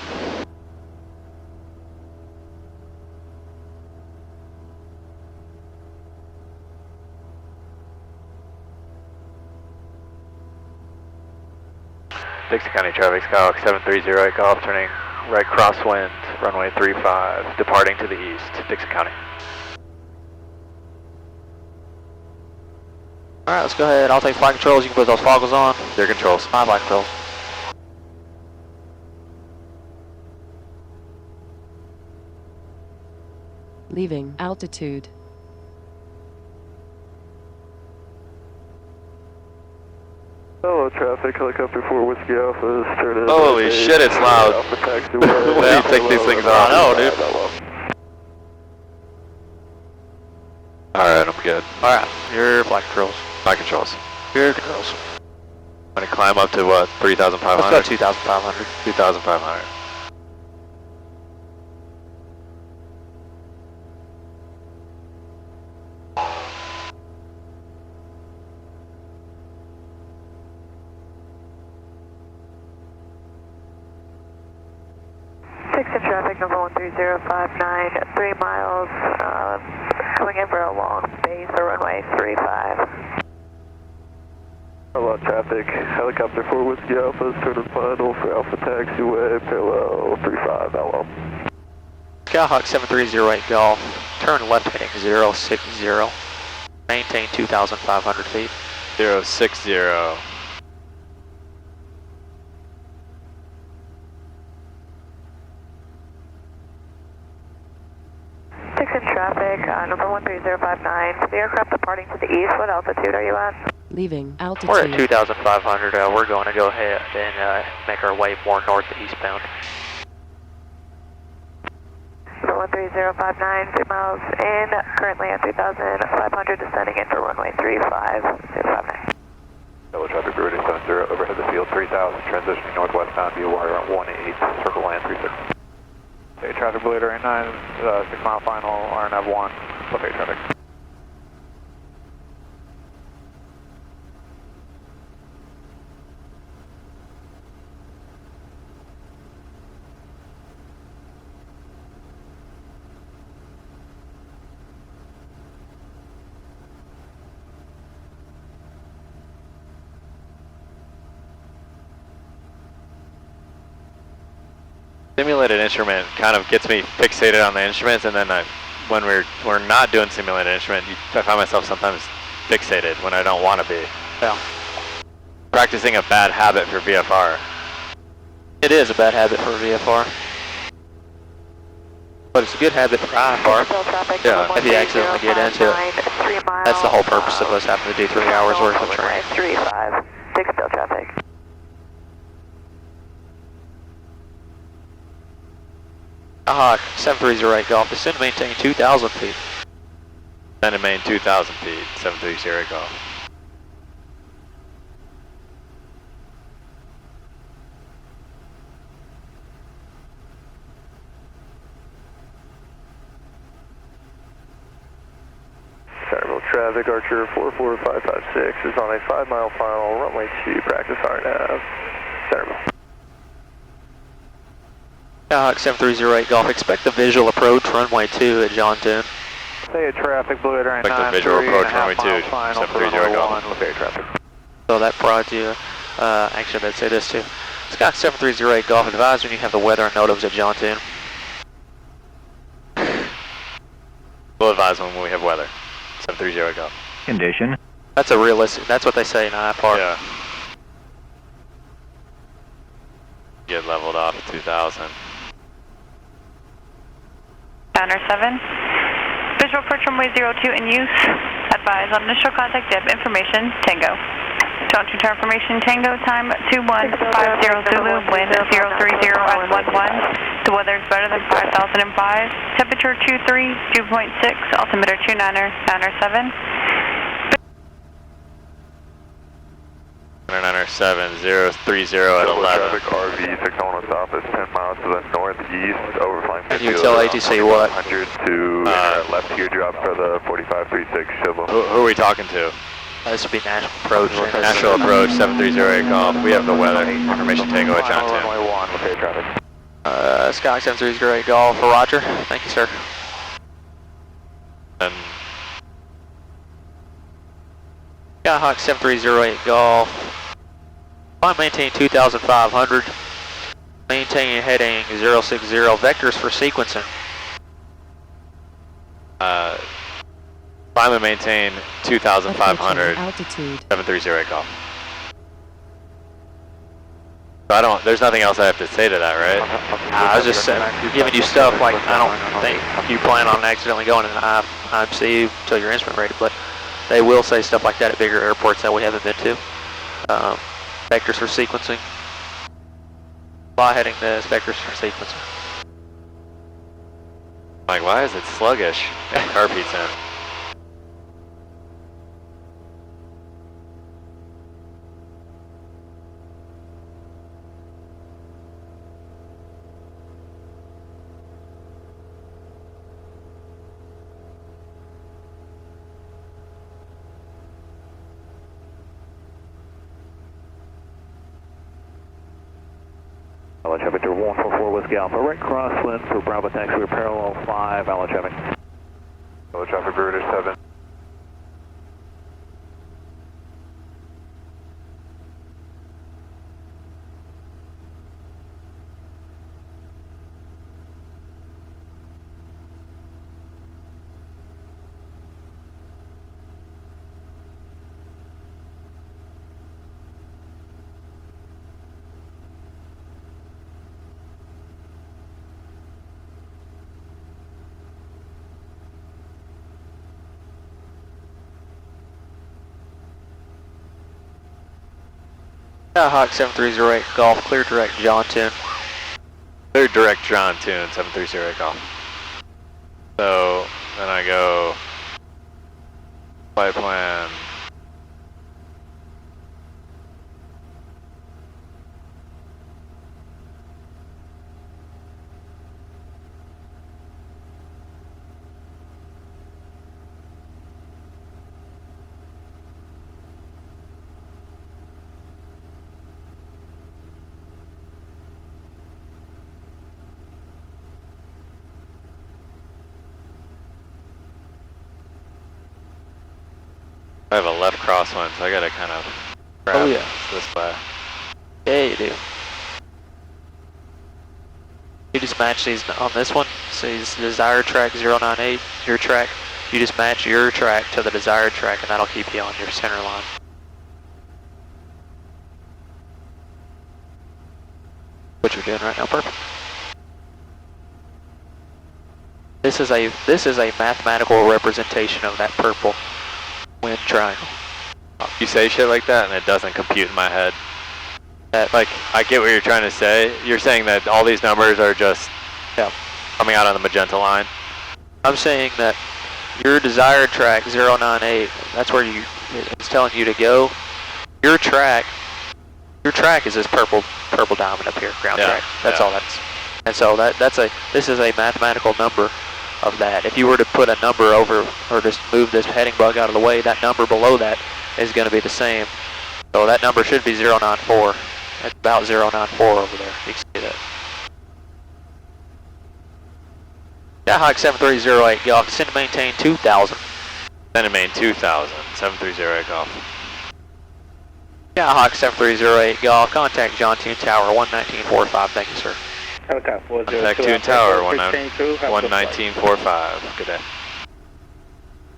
Dixon County traffic, Skyhawk 7308 Golf, turning right crosswind, runway 35, departing to the east, Dixon County. Alright, let's go ahead. I'll take flight controls. You can put those foggles on. Your controls. My flight controls. Leaving altitude. Hello, traffic, helicopter 4, Whiskey Alpha is turning. Holy shit, it's loud. Alpha taxiway. When do you take these things off? I know, dude. Alright, I'm good. Alright, your flight controls. My controls. Your controls. I'm gonna climb up to what, 3,500? Let's go 2,500. 2,500. Dixon traffic, number 13059, 3 miles, coming in for a long base, or runway 35. Hello, traffic, helicopter 4, Whiskey Alpha is turning final for Alpha taxiway, parallel 35, hello. Skyhawk 7308 Golf, turn left heading 060, maintain 2,500 feet. 060. Dixon traffic, number 13059, the aircraft departing to the east, what altitude are you at? Leaving altitude. We're at 2,500. We're going to go ahead and make our way more north to eastbound. Number 13059, 3 miles in, currently at 2,500, descending into runway 35, Hello, traffic, Blue Radio 70, overhead the field 3000, transitioning northwestbound via wire at 18, circle land 36. Okay, traffic, Blue Radio 9, 6 mile final, RNAV 1, okay, traffic. Simulated instrument kind of gets me fixated on the instruments, and then when we're not doing simulated instrument, I find myself sometimes fixated when I don't want to be. Yeah. Practicing a bad habit for VFR. It is a bad habit for VFR. But it's a good habit for IFR. Yeah. If you accidentally get into it. That's the whole purpose of us having to do 3 hours worth of training. 35, Dixville traffic. Skyhawk 7308 Golf, descend and maintain 2,000 feet. Descend and maintain 2,000 feet, 730 Golf. Centerville traffic, Archer 44556 is on a 5 mile final, runway 2, practice RNAV, Centerville. Skyhawk 7308 Golf, expect the visual approach runway 2 at John Toon. Say traffic, Blue Radio 9, Expect the visual approach runway 2, 730 Golf. Okay, traffic. So that brought you, actually I'd say this too. Skyhawk 7308 Golf, advise when you have the weather and NOTAMs at John Toon. We'll advise when we have weather. 730 Golf. Condition. That's a realistic, that's what they say in IFR. Yeah. Get leveled off at 2,000. Downer 7. Visual approach runway 02 in use. Advise on initial contact depth information, Tango. John 2 Tower Formation Tango, time 2150 Zulu, wind 030 at 11. The weather is better than 5005. Temperature 23, dew point 6, altimeter 297. 997, 030 at 11. Traffic RV 601 south is 10 miles to the northeast, overflying. Can you tell ATC what? 100 to left teardrop for the 4536 Shibble. Who are we talking to? This would be Nashville Approach. Nashville Approach, 7308 Golf. We have the weather. Information Tango at John 2. Runway 1, okay, traffic. Skyhawk 7308 Golf for Roger. Thank you, sir. And Skyhawk 7308 Golf. Climb maintain 2500. Maintain heading 060. Vectors for sequencing. climb and maintain 2,500. Altitude. 7308 Golf. So there's nothing else I have to say to that, right? I was just giving you stuff like, I don't think you plan on accidentally going in an IMC until your instrument rated, but they will say stuff like that at bigger airports that we haven't been to. Vectors for sequencing. Fly heading this, vectors for sequencing. Like, why is it sluggish? And car Pete's in. Island traffic to 144 Whiskey Alpha, right crosswind for Bravo taxi, we're parallel 5, Island traffic. Island traffic, British 7. Hawk 7308 Golf, clear direct John 10. Clear direct John Tune, 7308 Golf. So then I go flight plan. I have a left crosswind, so I gotta kind of grab this way. Yeah, you do. You just match these on this one. Says desired track 098, your track. You just match your track to the desired track, and that'll keep you on your center line. What you're doing right now, perfect. This is a mathematical representation of that purple wind triangle. You say shit like that and it doesn't compute in my head. Like, I get what you're trying to say. You're saying that all these numbers are just coming out on the magenta line? I'm saying that your desired track 098, that's where it's telling you to go. Your track is this purple diamond up here, ground track. That's all that's. And so this is a mathematical number of that. If you were to put a number over, or just move this heading bug out of the way, that number below that is going to be the same. So that number should be 094. It's about 094 over there. You can see that. Skyhawk 7308 Golf, descend to maintain 2000. Descend to maintain 2000, 7308 Golf. Skyhawk 7308 Golf, contact John Tune Tower 11945. Thank you, sir. Contact Tune Tower 11945. Good day.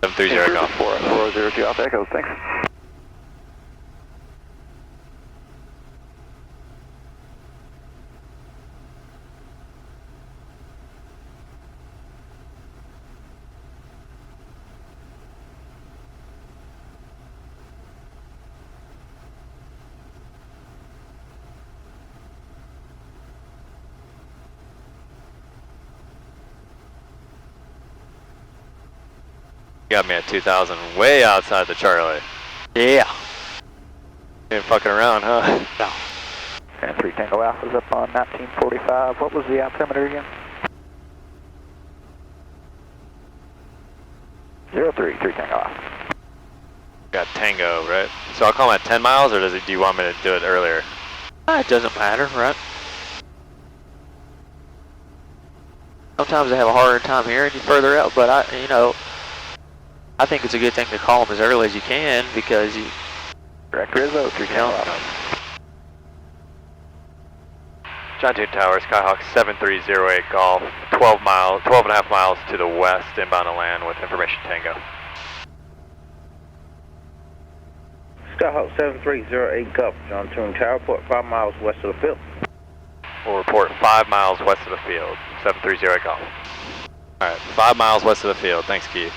730 Golf. 402 Alpha Echo, thanks. Got me at 2,000, way outside the Charlie. Yeah. Ain't fucking around, huh? No. And 3 Tango Alpha's up on 1945. What was the altimeter again? 03, 3 Tango Alpha. Got Tango, right? So I'll call him at 10 miles, or do you want me to do it earlier? It doesn't matter, right? Sometimes I have a harder time hearing you further out, but I think it's a good thing to call them as early as you can because you. Correct, Rizzo, 3 Tango Alpha. John Toon Tower, Skyhawk 7308 Golf, 12 and a half miles to the west, inbound to land with information Tango. Skyhawk 7308 Golf, John Toon Tower, port 5 miles west of the field. We'll report 5 miles west of the field, 7308 Golf. Alright, 5 miles west of the field, thanks Keith.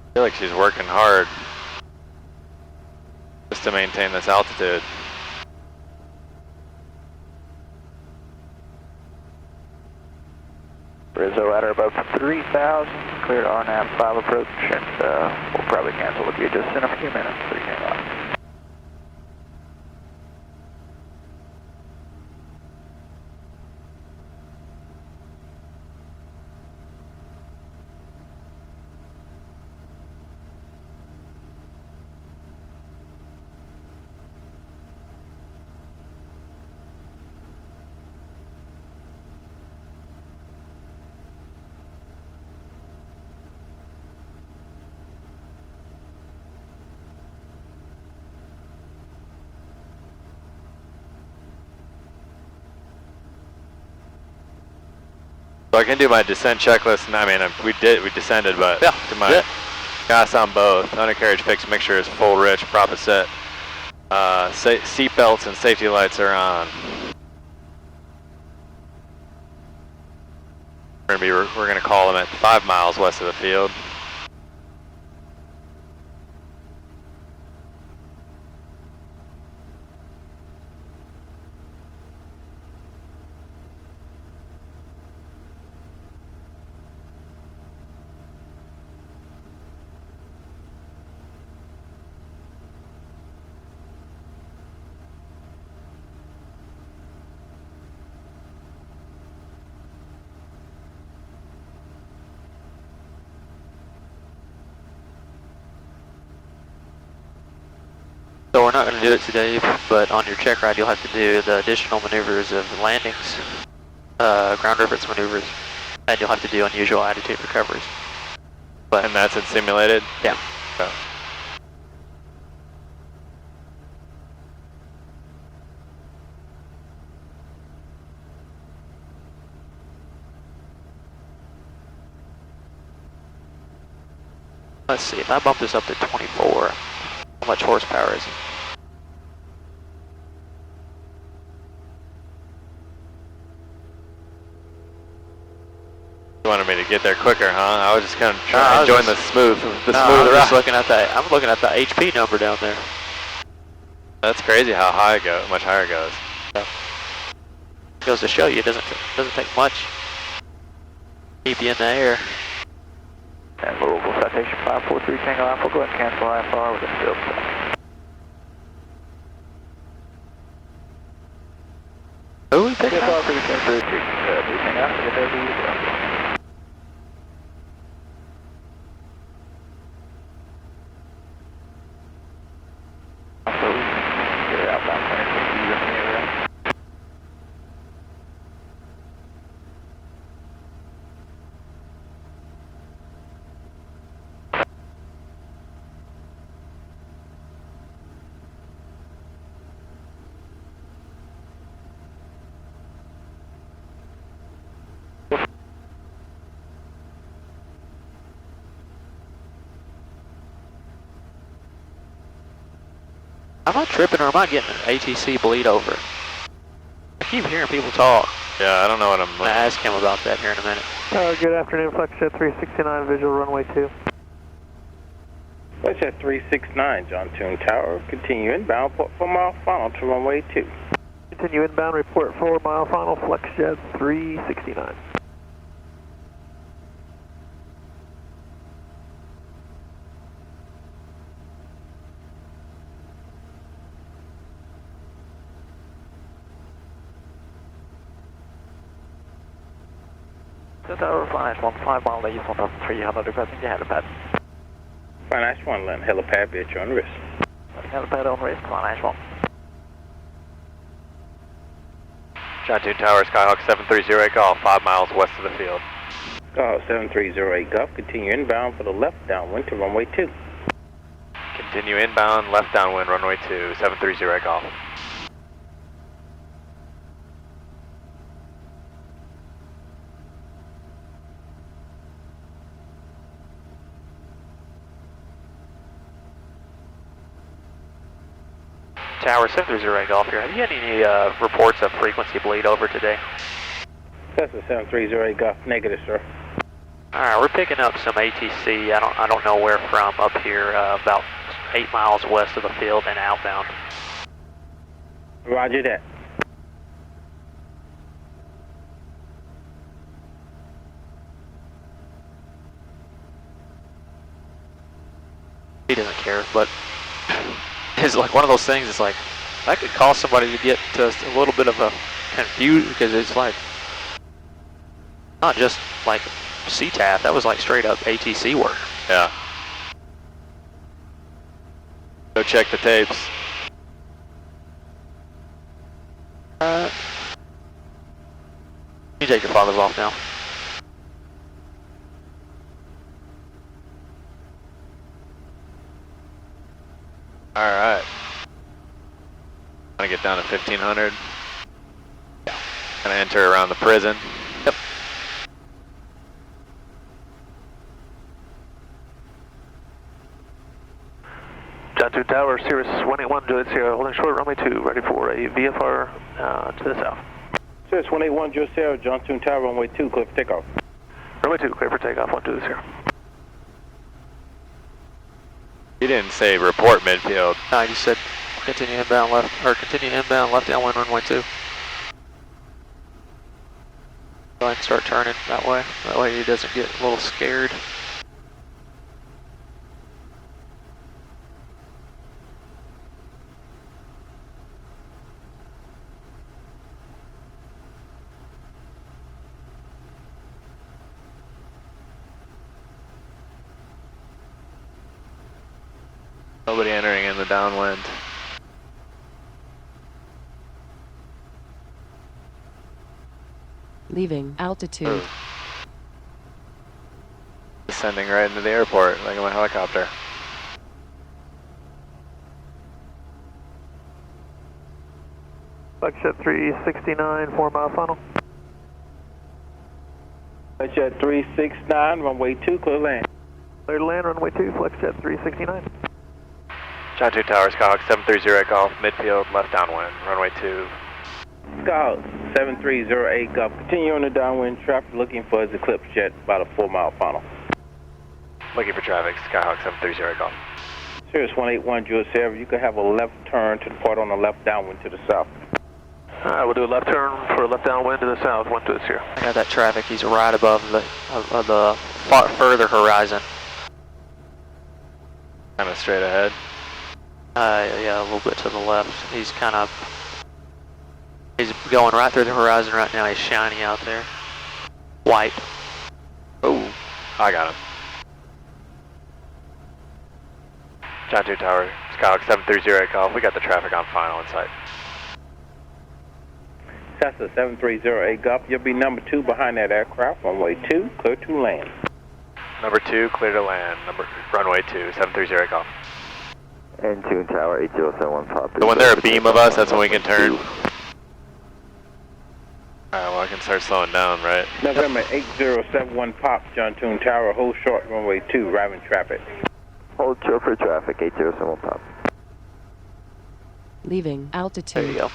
I feel like she's working hard just to maintain this altitude. Rizzo radar above 3,000, cleared RNAV 5 approach, and we'll probably cancel with you just in a few minutes. 3 Tango Alpha. So I can do my descent checklist, and I mean, we descended, but yeah, to my gas on both, undercarriage fixed mixture is full rich, prop is set. Seat belts and safety lights are on. We're gonna call them at 5 miles west of the field. So we're not going to do it today, but on your check ride you'll have to do the additional maneuvers of landings, ground reference maneuvers, and you'll have to do unusual attitude recoveries. But And that's in simulated? yeah. Oh. Let's see, if I bump this up to 24, how much horsepower is it? You wanted me to get there quicker, huh? I was just kind of trying to join the smooth I'm ride. just looking at that. I'm looking at the HP number down there. That's crazy how high it goes, much higher it goes. So, goes to show you, it doesn't take much. Keep you in the air. And Louisville citation 543 Tango Alpha, go ahead and cancel IFR with a field stop. Who we picking IFR up? for the 3 Tango Alpha, get over you. Am I tripping or am I getting an ATC bleed over? I keep hearing people talk. Yeah, I don't know what I'm I'm going to ask him about that here in a minute. Good afternoon, Flexjet 369, visual runway 2. Flexjet 369, John Toon Tower, continue inbound, port 4 mile final to runway 2. Continue inbound, report 4 mile final, flex jet 369. Tower Flight 15 mile east, 1300, requesting the helipad. Flight Nash 1, land helipad, be at your own risk. Helipad on risk, Flight Nash 1. John 2 Tower, Skyhawk 7308 Golf, 5 miles west of the field. Skyhawk 7308 Golf, continue inbound for the left downwind to runway 2. Continue inbound, left downwind, runway 2, 7308 Golf. Tower 730 Golf here. Have you had any reports of frequency bleed over today? Cessna 7308 Golf, negative, sir. Alright, we're picking up some ATC, I don't know where from, up here, about 8 miles west of the field and outbound. Roger that. He doesn't care, but it's like one of those things, it's like, that could cause somebody to get to a little bit of a confusion, because it's like, not just like CTAF, that was like straight up ATC work. Yeah. Go check the tapes. You take your foggers off now. Alright. Gonna get down to 1500. Yeah. Gonna enter around the prison. Yep. John 2 Tower, Cirrus 181, Juliet Sierra, holding short, runway 2, ready for a VFR to the south. Cirrus 181, Juliet Sierra, John 2 Tower, runway 2, clear for takeoff. Runway 2, clear for takeoff, 1 to the Sierra. You didn't say report midfield. No, you said continue inbound left, or continue inbound left downwind runway 2. Go ahead and start turning that way he doesn't get a little scared. Nobody entering in the downwind. Leaving altitude. Ooh. Descending right into the airport like I'm a helicopter. Flex jet 369, 4 mile final. Flight jet 369, runway 2, clear land. Clear to land, runway 2, flex jet 369. John 2 Tower, Skyhawk 730 Golf, midfield, left downwind, runway 2. Skyhawk 7308 Golf, continue on the downwind traffic, looking for his Eclipse jet, about a 4 mile final. Looking for traffic, Skyhawk 730 Golf. Cirrus 181, Juliet Sierra, you could have a left turn to depart on the left downwind to the south. Alright, we'll do a left turn for a left downwind to the south, 1 to the Sierra. I got that traffic, he's right above the far further horizon. Kind of straight ahead. Yeah, a little bit to the left. He's going right through the horizon right now. He's shiny out there. White. Oh, I got him. John 2 Tower, Skyhawk 730 Golf. We got the traffic on final in sight. Cessna 7308 Golf, you'll be number 2 behind that aircraft, runway 2, clear to land. Number 2, clear to land. Runway 2, 730 Golf. And 2 Tower 8071 Pop. So when they're a beam of us, that's when we can turn. Alright, well I can start slowing down, right? November 8071 Pop, John 2 Tower, hold short, runway 2, driving traffic. Hold short for traffic, 8071 Pop. Leaving altitude. There you go.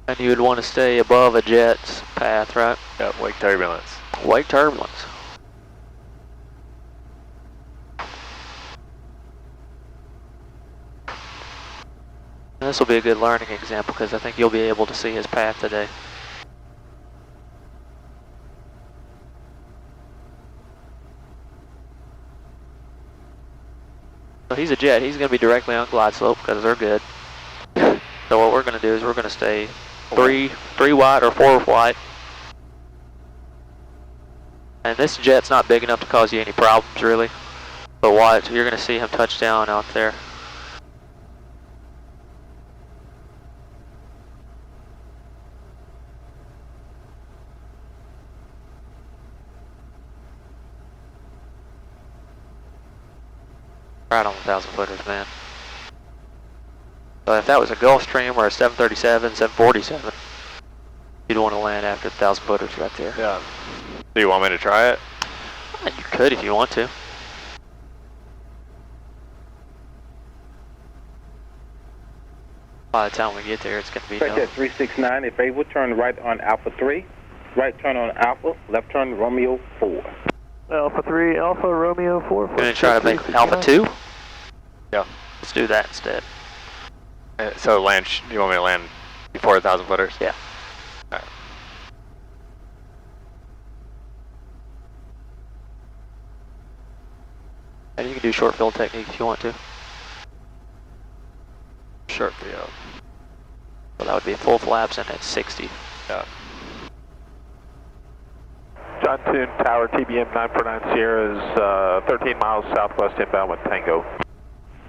And you would want to stay above a jet's path, right? Yep, wake turbulence. Wake turbulence. And this will be a good learning example because I think you'll be able to see his path today. So he's a jet. He's going to be directly on glide slope because they're good. So what we're going to do is we're going to stay 3 wide or 4 wide. And this jet's not big enough to cause you any problems really. But watch, you're going to see him touch down out there. Right on the 1,000-footers, man. So if that was a Gulfstream or a 737, 747, you'd want to land after the 1,000-footers right there. Yeah. Do you want me to try it? You could if you want to. By the time we get there, it's going to be Right at 369, if able, turn right on Alpha 3. Right turn on Alpha, left turn Romeo 4. Alpha 3, Alpha Romeo 4. Going to try to make Alpha 2? Yeah. Let's do that instead. So land, you want me to land before 1,000-footers? Yeah. Alright. And you can do short field technique if you want to. Short field. So that would be full flaps and at 60. Yeah. John Toon Tower, TBM 949 Sierra is 13 miles southwest inbound with Tango.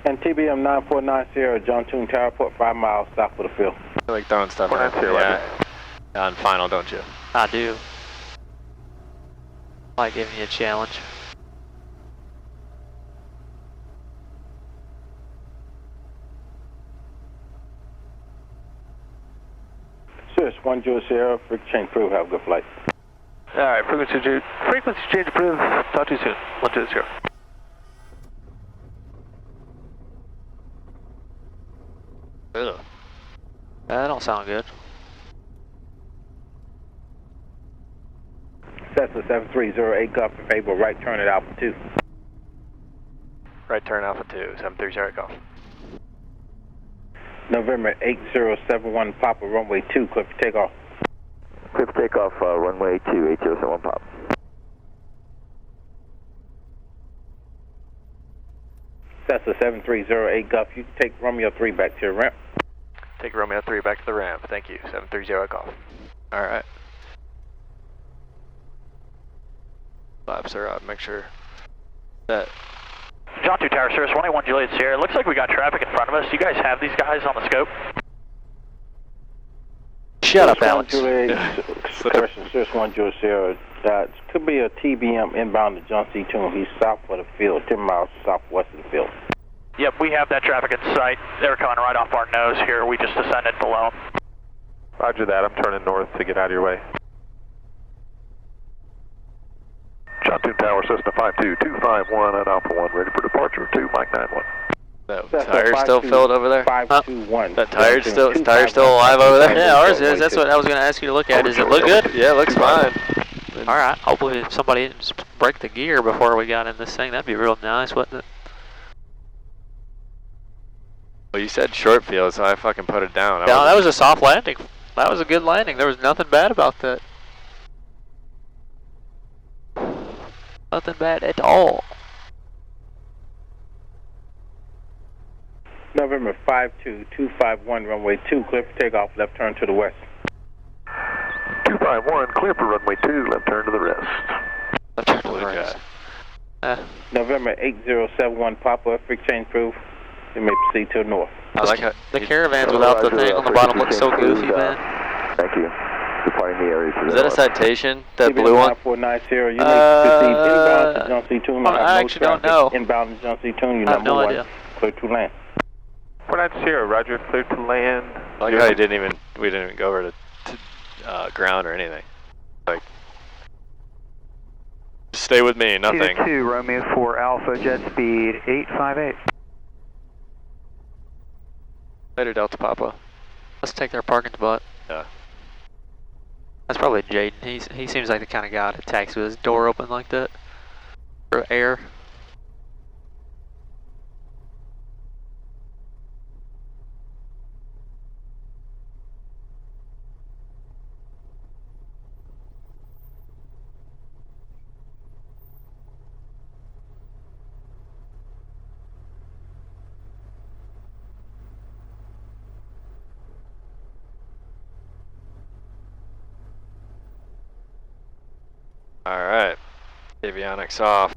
And TBM 949 Sierra, John Toon Tower, port 5 miles south of the field. I like throwing stuff out. Yeah. On final, don't you? I do. I like giving you a challenge. Sirius 10 Sierra, frequency change approved, have a good flight. Alright, frequency change approved. Talk to you soon. 120. Ugh. That don't sound good. Cessna 7308 Golf, if able, right turn at Alpha 2. Right turn Alpha 2, 730 Golf. November 8071 Papa, runway 2, clear for takeoff. Clear for takeoff, runway 2, 8071 pop. Cessna 7308 Golf, you can take Romeo 3 back to your ramp. Take Romeo 3 back to the ramp. Thank you. 730 Golf. Alright. Flaps are up. Make sure that. John 2 Tower, Sirius 181 Juliet Sierra. Looks like we got traffic in front of us. You guys have these guys on the scope? Shut up, Alex. Correction, Sirius 1 Juliet Sierra. Could be a TBM inbound to John C. Toon. He's south of the field, 10 miles southwest of the field. Yep, we have that traffic in sight. They're coming right off our nose here. We just descended below them. Roger that, I'm turning north to get out of your way. John Toon Tower, Cessna 52251 at Alpha 1, ready for departure, 2, Mike 91. That tire still filled over there? 521. That tire's still alive over there? Yeah, ours is. That's what I was going to ask you to look at. Does it look good? Yeah, it looks fine. Alright, hopefully somebody didn't just break the gear before we got in this thing. That'd be real nice, wouldn't it? Well, you said short field, so I fucking put it down. No, that was a soft landing. That was a good landing. There was nothing bad about that. Nothing bad at all. November 52251, runway 2, clear for takeoff, left turn to the west. 251, clear for runway 2, left turn to the rest. Left turn to the rest. November 8071 Papa, freak change proof. You may proceed to the north. I like how the caravans without the thing on the bottom looks so goofy, man. Thank you. Departing the area. Is that a citation? That blue one? 949 Sierra, you may proceed inbound to John C. Toon. I actually don't know. Inbound to John C. Toon, you I have number no 1, idea. clear to land. 49 Sierra, roger, clear to land. I like how we didn't even go over to ground or anything. Like, just stay with me, nothing. 2 Romeo 4 Alpha, jet speed 858. Later, Delta Papa. Let's take their parking spot. Yeah. That's probably Jaden. He seems like the kind of guy that taxis with his door open like that. For air. Avionics off.